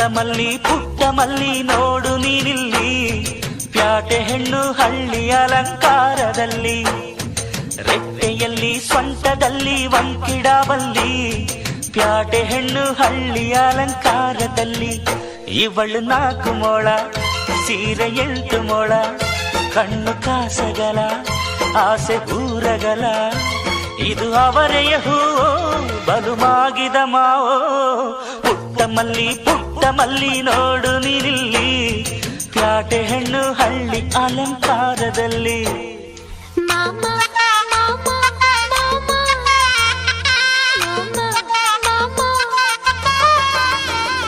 ಪುಟ್ಟ ಮಲ್ಲಿ ನೋಡು ನೀನಿಲ್ಲಿ, ಪ್ಯಾಟೆ ಹೆಣ್ಣು ಹಳ್ಳಿ ಅಲಂಕಾರದಲ್ಲಿ, ರೆಟ್ಟೆಯಲ್ಲಿ ಸ್ವಂಟದಲ್ಲಿ ವಂಕಿಡಬಲ್ಲಿ, ಪ್ಯಾಟೆ ಹೆಣ್ಣು ಹಳ್ಳಿ ಅಲಂಕಾರದಲ್ಲಿ. ಇವಳು 4 ಮೊಳ ಸೀರೆ 8 ಮೊಳ, ಕಣ್ಣು ಕಾಸಗಲ ಆಸೆ ಊರಗಲ, ಇದು ಅವರೆಯ ಹೂವೋ ಬಲು ಮಾಗಿದ ಮಾವೋ. ಪುಟ್ಟ ಮಲ್ಲಿ ನೋಡು ನೀನಿಲ್ಲಿ, ಪ್ಯಾಟೆ ಹೆಣ್ಣು ಹಳ್ಳಿ ಅಲಂಕಾರದಲ್ಲಿ. ಮಾಮ